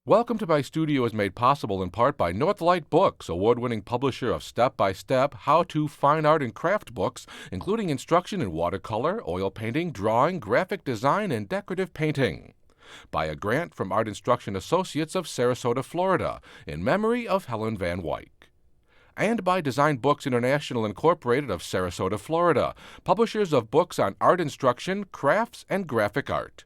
Welcome to My Studio is made possible in part by Northlight Books, award-winning publisher of step-by-step how-to fine art and craft books, including instruction in watercolor, oil painting, drawing, graphic design, and decorative painting. By a grant from Art Instruction Associates of Sarasota, Florida, in memory of Helen Van Wyck. And by Design Books International Incorporated of Sarasota, Florida, publishers of books on art instruction, crafts, and graphic art.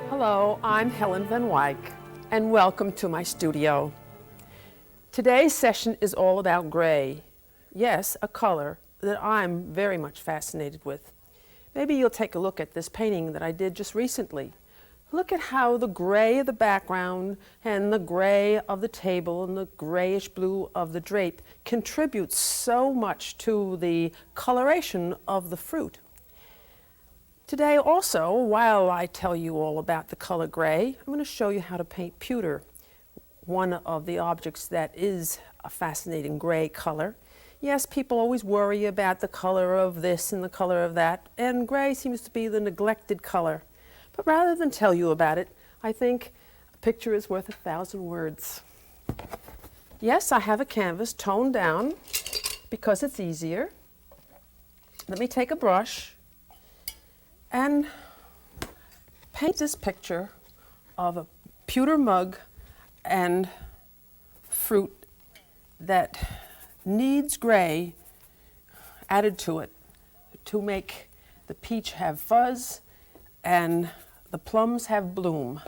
Hello, I'm Helen Van Wyck, and welcome to my studio. Today's session is all about gray. Yes, a color that I'm very much fascinated with. Maybe you'll take a look at this painting that I did just recently. Look at how the gray of the background and the gray of the table and the grayish blue of the drape contributes so much to the coloration of the fruit. Today also, while I tell you all about the color gray, I'm going to show you how to paint pewter, one of the objects that is a fascinating gray color. Yes, people always worry about the color of this and the color of that, and gray seems to be the neglected color. But rather than tell you about it, I think a picture is worth 1,000 words. Yes, I have a canvas toned down because it's easier. Let me take a brush and paint this picture of a pewter mug and fruit that needs gray added to it to make the peach have fuzz and the plums have bloom.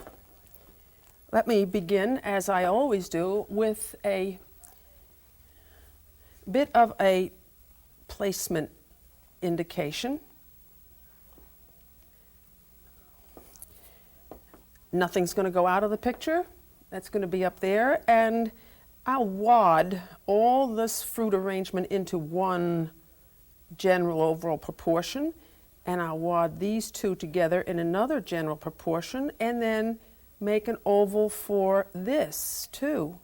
Let me begin, as I always do, with a bit of a placement indication. Nothing's going to go out of the picture. That's going to be up there, and I'll wad all this fruit arrangement into one general overall proportion, and I'll wad these two together in another general proportion, and then make an oval for this too,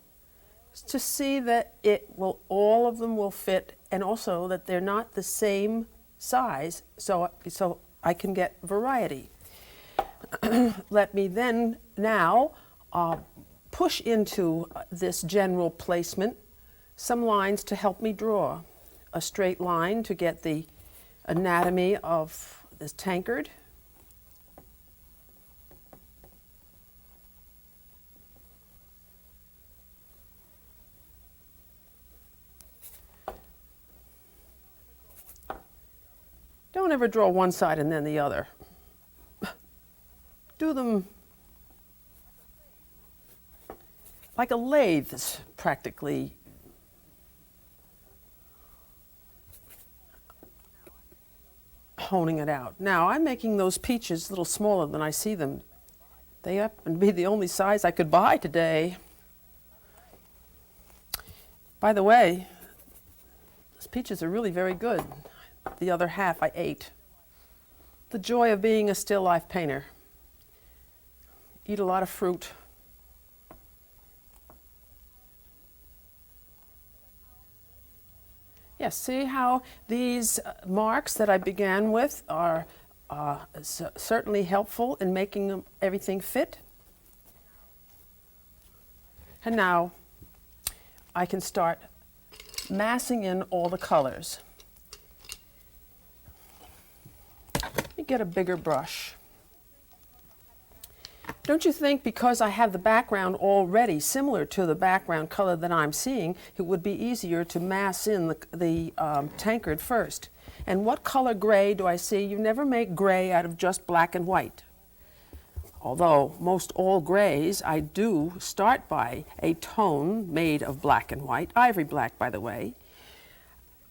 to see that all of them will fit, and also that they're not the same size, so I can get variety. Let me then now push into this general placement some lines to help me draw. A straight line to get the anatomy of this tankard. Don't ever draw one side and then the other. Do them like a lathe, practically. Honing it out. Now I'm making those peaches a little smaller than I see them. They happen to be the only size I could buy today. By the way, those peaches are really very good. The other half I ate. The joy of being a still life painter. Eat a lot of fruit. Yes, see how these marks that I began with are certainly helpful in making everything fit. And now I can start massing in all the colors. Let me get a bigger brush. Don't you think because I have the background already similar to the background color that I'm seeing, it would be easier to mass in the tankard first? And what color gray do I see? You never make gray out of just black and white. Although most all grays, I do start by a tone made of black and white, ivory black by the way.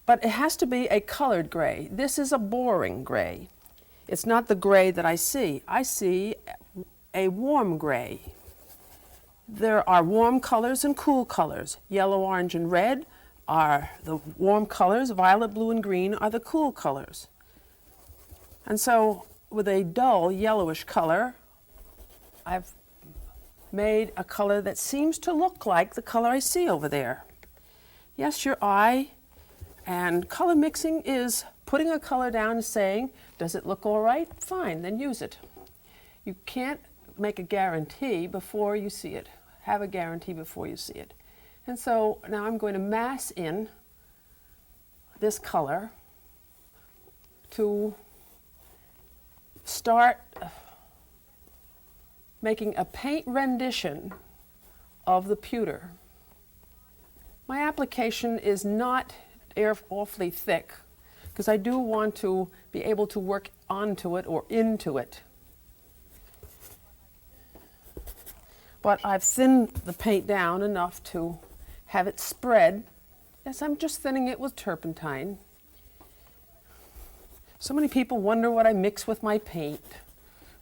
But it has to be a colored gray. This is a boring gray. It's not the gray that I see. I see a warm gray. There are warm colors and cool colors. Yellow, orange, and red are the warm colors. Violet, blue, and green are the cool colors. And so with a dull yellowish color, I've made a color that seems to look like the color I see over there. Yes, your eye and color mixing is putting a color down and saying, does it look all right? Fine, then use it. You can't make a guarantee before you see it. Have a guarantee before you see it. And so now I'm going to mass in this color to start making a paint rendition of the pewter. My application is not awfully thick because I do want to be able to work onto it or into it. But I've thinned the paint down enough to have it spread. Yes, I'm just thinning it with turpentine. So many people wonder what I mix with my paint.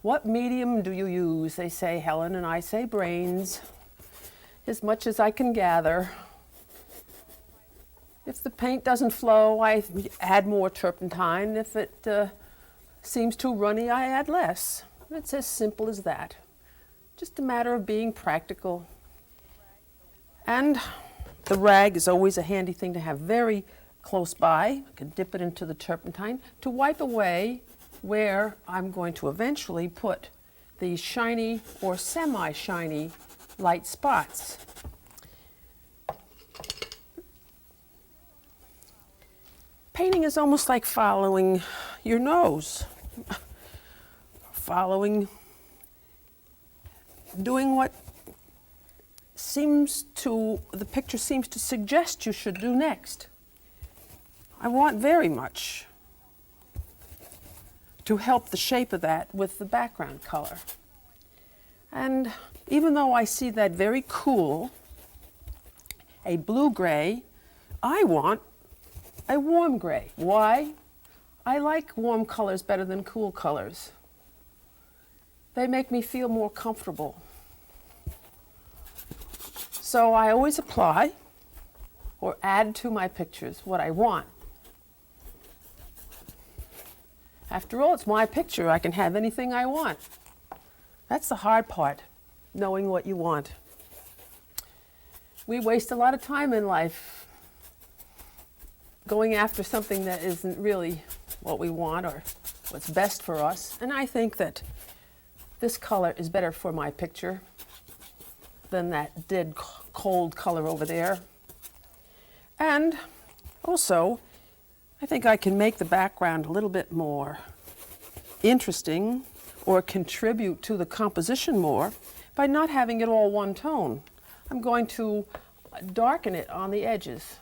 What medium do you use? They say Helen, and I say brains, as much as I can gather. If the paint doesn't flow, I add more turpentine. If it seems too runny, I add less. It's as simple as that. Just a matter of being practical. And the rag is always a handy thing to have very close by. I can dip it into the turpentine to wipe away where I'm going to eventually put the shiny or semi-shiny light spots. Painting is almost like following your nose, doing what the picture seems to suggest you should do next. I want very much to help the shape of that with the background color. And even though I see that very cool, a blue-gray, I want a warm gray. Why? I like warm colors better than cool colors. They make me feel more comfortable. So I always apply or add to my pictures what I want. After all, it's my picture. I can have anything I want. That's the hard part, knowing what you want. We waste a lot of time in life going after something that isn't really what we want or what's best for us. And I think that this color is better for my picture than that dead cold color over there. And also, I think I can make the background a little bit more interesting or contribute to the composition more by not having it all one tone. I'm going to darken it on the edges.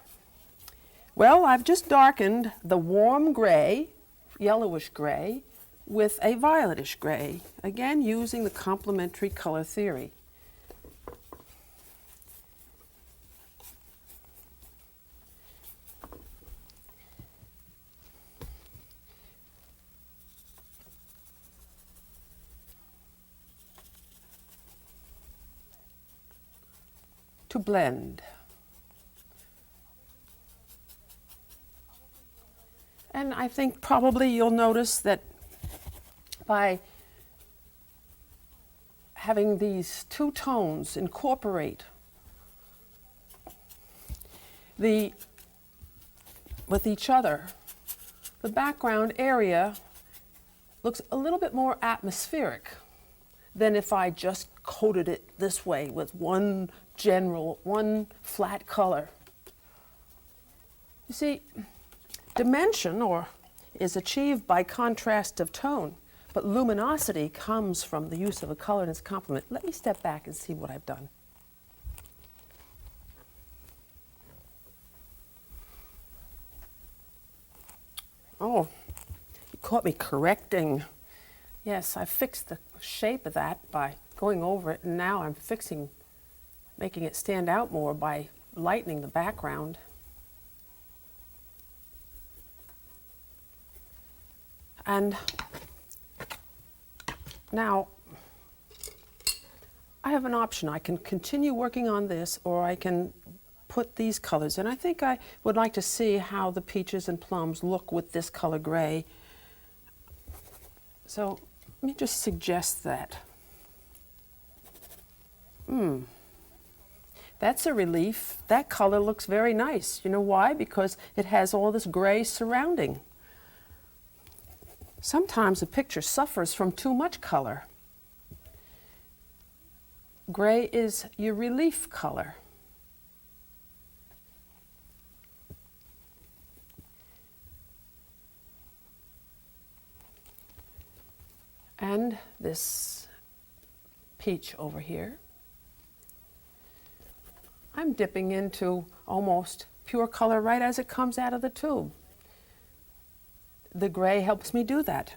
Well, I've just darkened the warm gray, yellowish gray, with a violetish gray, again using the complementary color theory. To blend. And I think probably you'll notice that by having these two tones incorporate with each other, the background area looks a little bit more atmospheric than if I just coated it this way with one flat color. You see, dimension is achieved by contrast of tone, but luminosity comes from the use of a color and its complement. Let me step back and see what I've done. Oh, you caught me correcting. Yes, I fixed the shape of that by going over it, and now I'm making it stand out more by lightening the background. And now I have an option. I can continue working on this, or I can put these colors. And I think I would like to see how the peaches and plums look with this color gray. So let me just suggest that. That's a relief. That color looks very nice. You know why? Because it has all this gray surrounding. Sometimes a picture suffers from too much color. Gray is your relief color. And this peach over here, I'm dipping into almost pure color right as it comes out of the tube. The gray helps me do that.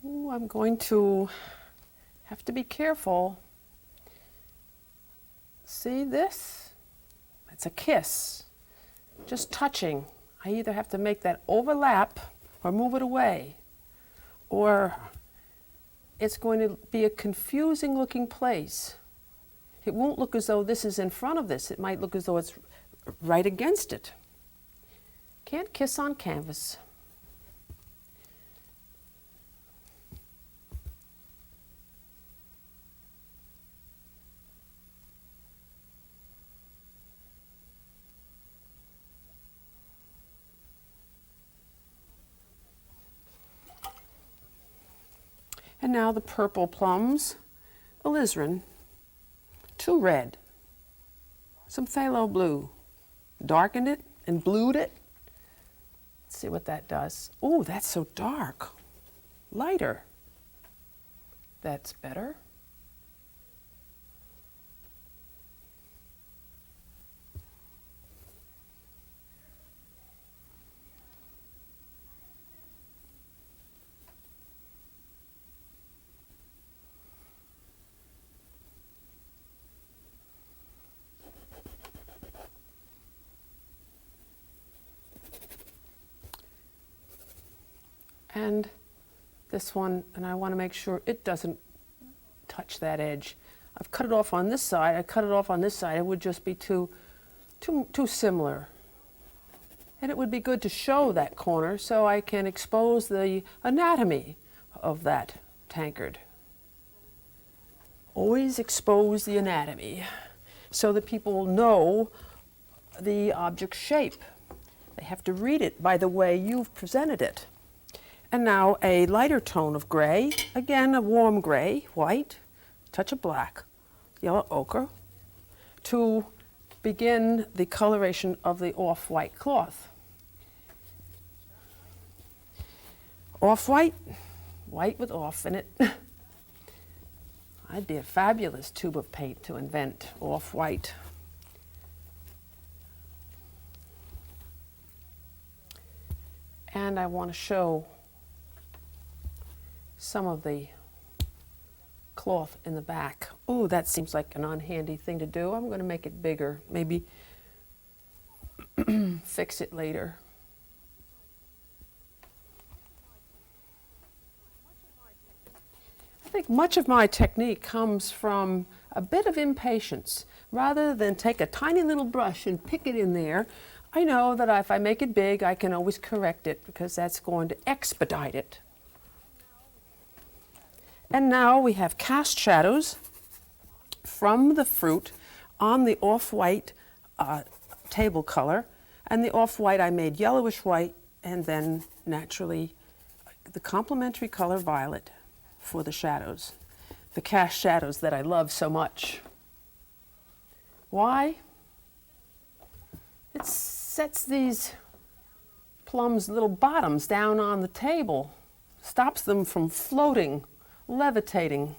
Ooh, I'm going to have to be careful. See this? It's a kiss. Just touching. I either have to make that overlap or move it away, or it's going to be a confusing looking place. It won't look as though this is in front of this. It might look as though it's right against it. Can't kiss on canvas. And now the purple plums, alizarin, 2 red, some phthalo blue, darkened it and blued it. Let's see what that does. Oh, that's so dark. Lighter. That's better. And this one, and I want to make sure it doesn't touch that edge. I've cut it off on this side. I cut it off on this side. It would just be too similar. And it would be good to show that corner so I can expose the anatomy of that tankard. Always expose the anatomy so that people will know the object's shape. They have to read it by the way you've presented it. And now a lighter tone of gray, again a warm gray, white, touch of black, yellow ochre, to begin the coloration of the off-white cloth. Off-white, white with off in it. I'd be a fabulous tube of paint to invent off-white. And I want to show some of the cloth in the back. Oh, that seems like an unhandy thing to do. I'm going to make it bigger, maybe fix it later. I think much of my technique comes from a bit of impatience. Rather than take a tiny little brush and pick it in there, I know that if I make it big, I can always correct it because that's going to expedite it. And now we have cast shadows from the fruit on the off-white table color. And the off-white I made yellowish white, and then naturally the complementary color violet for the shadows. The cast shadows that I love so much. Why? It sets these plums' little bottoms down on the table, stops them from floating, levitating.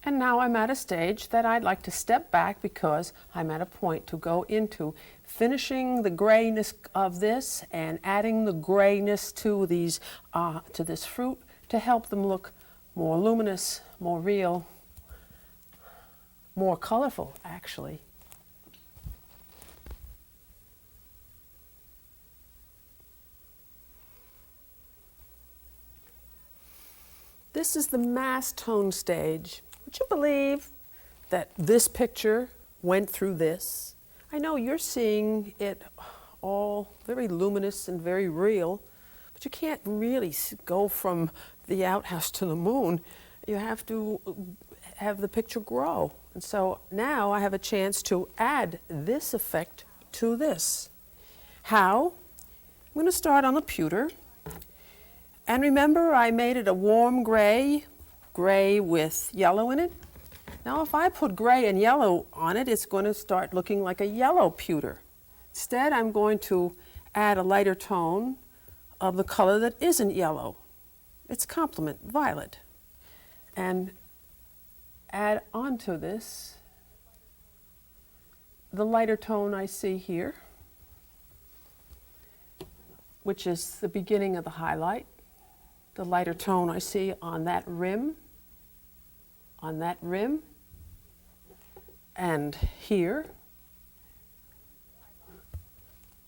And now I'm at a stage that I'd like to step back because I'm at a point to go into finishing the grayness of this and adding the grayness to these to this fruit to help them look more luminous, more real, more colorful actually. This is the mass tone stage. Would you believe that this picture went through this? I know you're seeing it all very luminous and very real, but you can't really go from the outhouse to the moon. You have to have the picture grow. And so now I have a chance to add this effect to this. How? I'm going to start on the pewter. And remember, I made it a warm gray with yellow in it. Now if I put gray and yellow on it, it's going to start looking like a yellow pewter. Instead, I'm going to add a lighter tone of the color that isn't yellow. It's complement, violet. And add onto this the lighter tone I see here, which is the beginning of the highlight. The lighter tone I see on that rim, and here.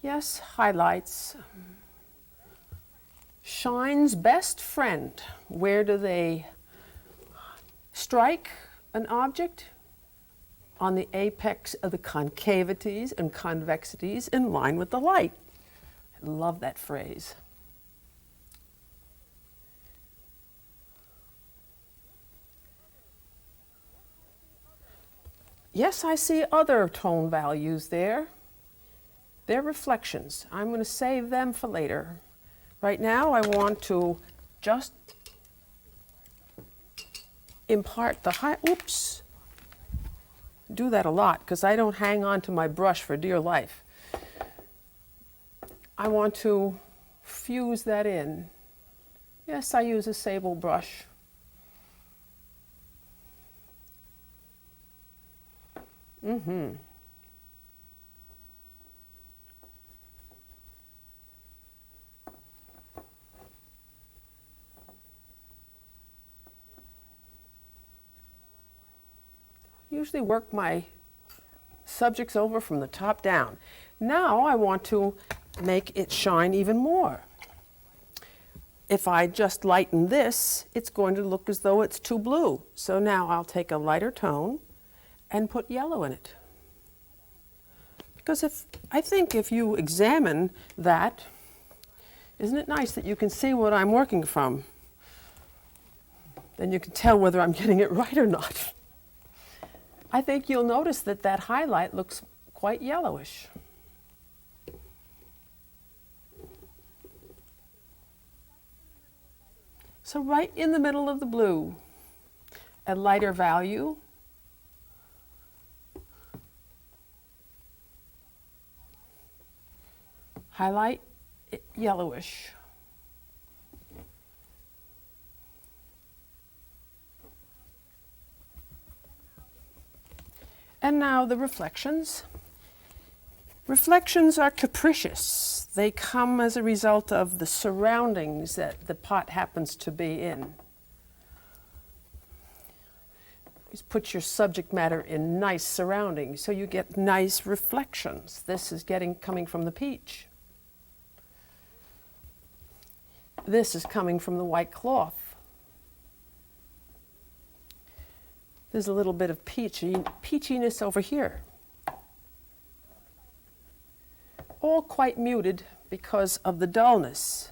Yes, highlights. Shine's best friend. Where do they strike an object? On the apex of the concavities and convexities in line with the light. I love that phrase. Yes, I see other tone values there. They're reflections. I'm going to save them for later. Right now, I want to just impart the oops. Do that a lot because I don't hang on to my brush for dear life. I want to fuse that in. Yes, I use a sable brush. Usually work my subjects over from the top down. Now I want to make it shine even more. If I just lighten this, it's going to look as though it's too blue. So now I'll take a lighter tone and put yellow in it. Because I think if you examine that, isn't it nice that you can see what I'm working from? Then you can tell whether I'm getting it right or not. I think you'll notice that that highlight looks quite yellowish. So right in the middle of the blue, a lighter value. Highlight yellowish. And now the reflections. Reflections are capricious. They come as a result of the surroundings that the pot happens to be in. Just put your subject matter in nice surroundings so you get nice reflections. This is coming from the peach. This is coming from the white cloth. There's a little bit of peachiness over here. All quite muted because of the dullness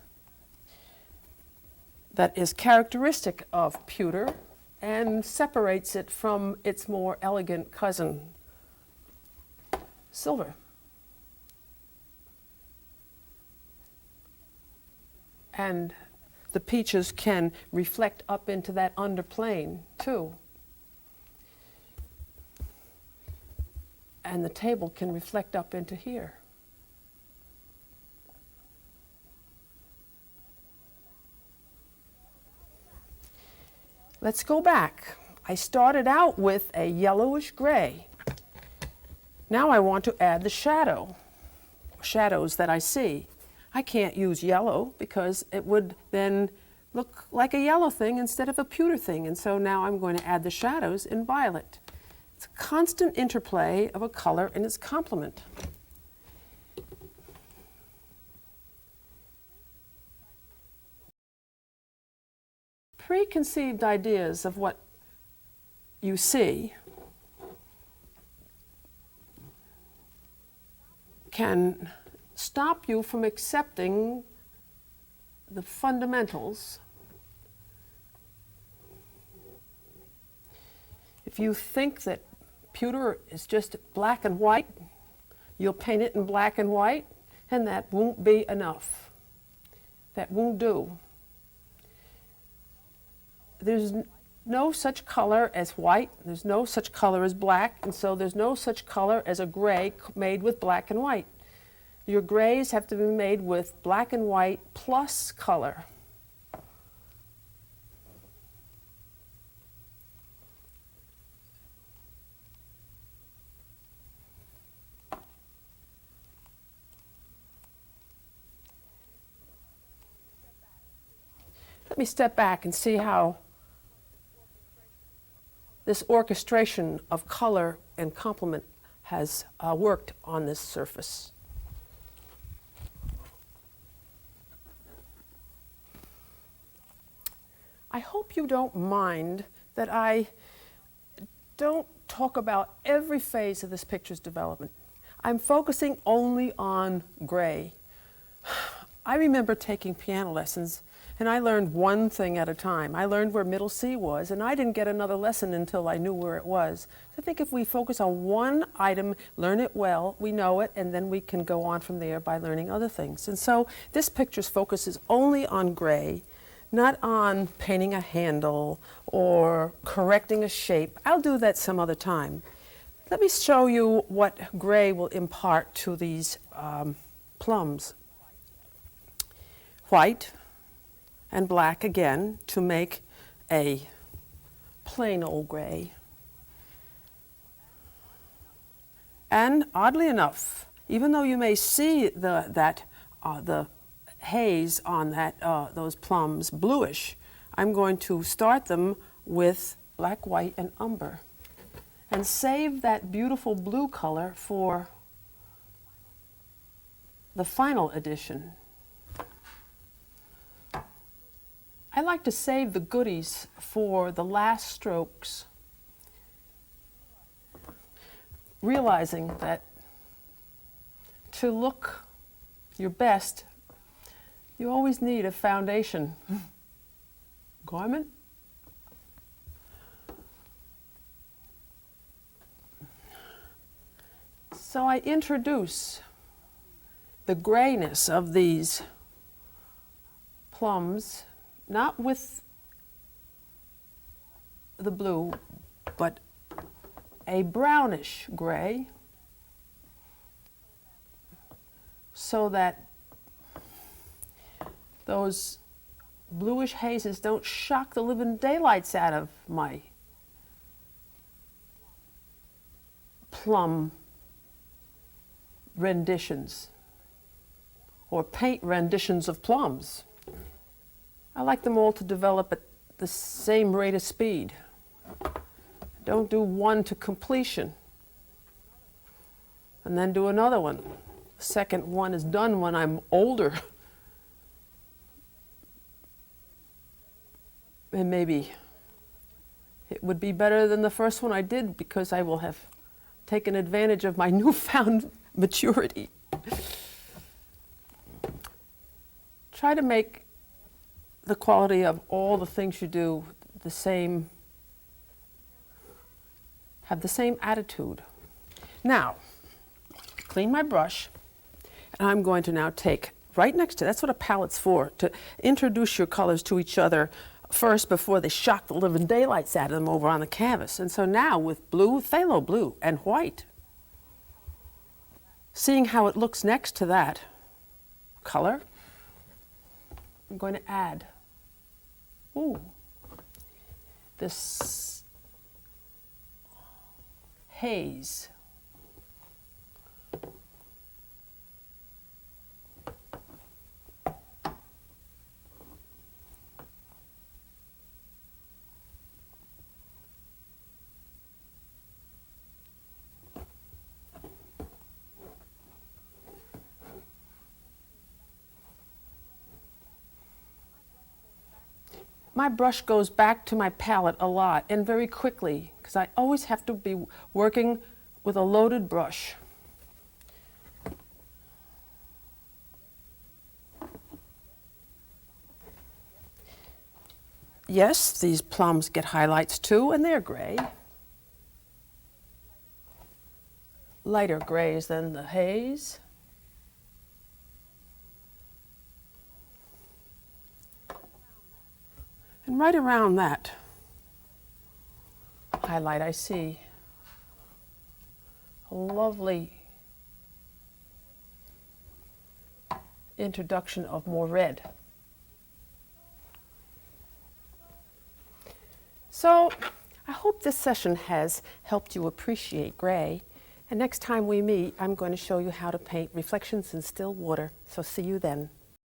that is characteristic of pewter and separates it from its more elegant cousin, silver. And the peaches can reflect up into that underplane too. And the table can reflect up into here. Let's go back. I started out with a yellowish gray. Now I want to add the shadows that I see. I can't use yellow because it would then look like a yellow thing instead of a pewter thing, and so now I'm going to add the shadows in violet. It's a constant interplay of a color and its complement. Preconceived ideas of what you see can stop you from accepting the fundamentals. If you think that pewter is just black and white, you'll paint it in black and white, and that won't be enough. That won't do. There's no such color as white, there's no such color as black, and so there's no such color as a gray made with black and white. Your grays have to be made with black and white plus color. Let me step back and see how this orchestration of color and complement has worked on this surface. I hope you don't mind that I don't talk about every phase of this picture's development. I'm focusing only on gray. I remember taking piano lessons, and I learned one thing at a time. I learned where middle C was, and I didn't get another lesson until I knew where it was. I think if we focus on one item, learn it well, we know it, and then we can go on from there by learning other things. And so this picture's focus is only on gray, not on painting a handle or correcting a shape. I'll do that some other time. Let me show you what gray will impart to these plums. White and black again to make a plain old gray. And oddly enough, even though you may see the haze on those plums bluish, I'm going to start them with black, white, and umber and save that beautiful blue color for the final edition. I like to save the goodies for the last strokes, realizing that to look your best, you always need a foundation garment. So I introduce the grayness of these plums, not with the blue, but a brownish gray, so that those bluish hazes don't shock the living daylights out of my plum renditions or paint renditions of plums. I like them all to develop at the same rate of speed. Don't do one to completion and then do another one. The second one is done when I'm older. And maybe it would be better than the first one I did because I will have taken advantage of my newfound maturity. Try to make the quality of all the things you do the same, have the same attitude. Now, clean my brush, and I'm going to now take right next to, that's what a palette's for, to introduce your colors to each other first before they shock the living daylights out of them over on the canvas. And so now with blue, phthalo blue, and white, seeing how it looks next to that color, I'm going to add this haze. My brush goes back to my palette a lot and very quickly because I always have to be working with a loaded brush. Yes, these plums get highlights too, and they're gray. Lighter grays than the haze. And right around that highlight, I see a lovely introduction of more red. So I hope this session has helped you appreciate gray. And next time we meet, I'm going to show you how to paint reflections in still water. So see you then.